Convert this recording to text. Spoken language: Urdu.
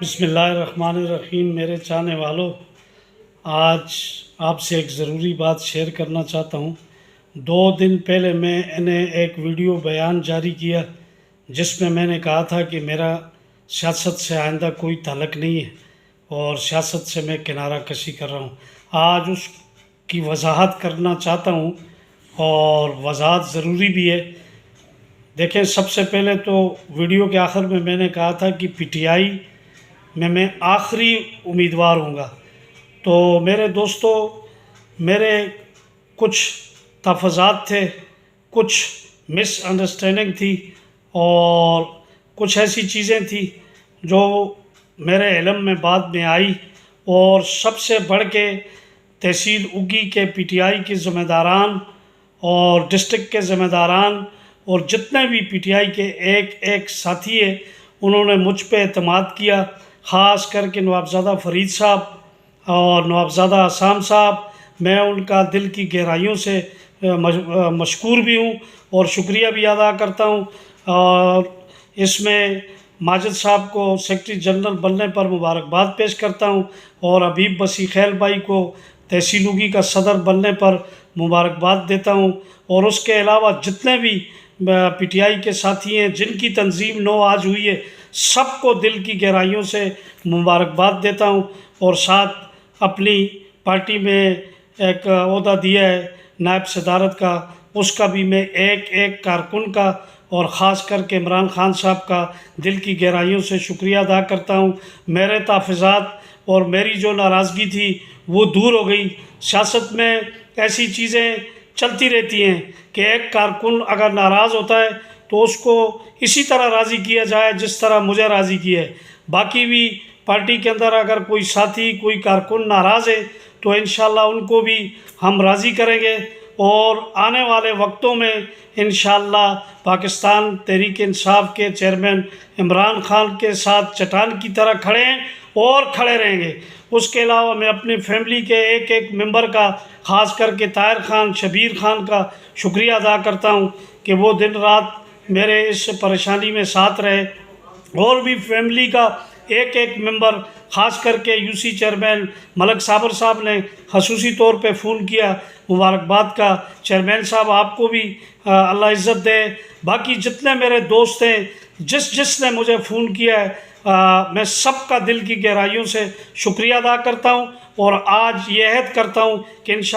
بسم اللہ الرحمن الرحیم۔ میرے چاہنے والوں، آج آپ سے ایک ضروری بات شیئر کرنا چاہتا ہوں۔ 2 دن پہلے میں نے ایک ویڈیو بیان جاری کیا جس میں نے کہا تھا کہ میرا سیاست سے آئندہ کوئی تعلق نہیں ہے اور سیاست سے میں کنارہ کشی کر رہا ہوں۔ آج اس کی وضاحت کرنا چاہتا ہوں اور وضاحت ضروری بھی ہے۔ دیکھیں، سب سے پہلے تو ویڈیو کے آخر میں نے کہا تھا کہ پی ٹی آئی میں آخری امیدوار ہوں گا۔ تو میرے دوستو، میرے کچھ تحفظات تھے، کچھ مس انڈرسٹینڈنگ تھی اور کچھ ایسی چیزیں تھیں جو میرے علم میں بعد میں آئی، اور سب سے بڑھ کے تحصیل اگی کے پی ٹی آئی کے ذمہ داران اور ڈسٹرکٹ کے ذمہ داران اور جتنے بھی پی ٹی آئی کے ایک ساتھی ہیں، انہوں نے مجھ پہ اعتماد کیا، خاص کر کے نوابزادہ فرید صاحب اور نوابزادہ عصام صاحب۔ میں ان کا دل کی گہرائیوں سے مشکور بھی ہوں اور شکریہ بھی ادا کرتا ہوں، اور اس میں ماجد صاحب کو سیکرٹری جنرل بننے پر مبارکباد پیش کرتا ہوں، اور حبیب بسی خیل بھائی کو تحصیل اگی کا صدر بننے پر مبارکباد دیتا ہوں، اور اس کے علاوہ جتنے بھی پی ٹی آئی کے ساتھی ہیں جن کی تنظیم 9 آج ہوئی ہے، سب کو دل کی گہرائیوں سے مبارکباد دیتا ہوں، اور ساتھ اپنی پارٹی میں ایک عہدہ دیا ہے نائب صدارت کا، اس کا بھی میں ایک کارکن کا اور خاص کر کے عمران خان صاحب کا دل کی گہرائیوں سے شکریہ ادا کرتا ہوں۔ میرے تحفظات اور میری جو ناراضگی تھی وہ دور ہو گئی۔ سیاست میں ایسی چیزیں چلتی رہتی ہیں کہ ایک کارکن اگر ناراض ہوتا ہے تو اس کو اسی طرح راضی کیا جائے جس طرح مجھے راضی کیا ہے۔ باقی بھی پارٹی کے اندر اگر کوئی ساتھی، کوئی کارکن ناراض ہے تو انشاءاللہ ان کو بھی ہم راضی کریں گے، اور آنے والے وقتوں میں انشاءاللہ پاکستان تحریک انصاف کے چیئرمین عمران خان کے ساتھ چٹان کی طرح کھڑے ہیں اور کھڑے رہیں گے۔ اس کے علاوہ میں اپنی فیملی کے ایک ممبر کا، خاص کر کے طاہر خان، شبیر خان کا شکریہ ادا کرتا ہوں کہ وہ دن رات میرے اس پریشانی میں ساتھ رہے، اور بھی فیملی کا ایک ممبر، خاص کر کے یو سی چیئرمین ملک صابر صاحب نے خصوصی طور پہ فون کیا مبارکباد کا۔ چیئرمین صاحب، آپ کو بھی اللہ عزت دے۔ باقی جتنے میرے دوست ہیں، جس نے مجھے فون کیا ہے، میں سب کا دل کی گہرائیوں سے شکریہ ادا کرتا ہوں، اور آج یہ عہد کرتا ہوں کہ انشاءاللہ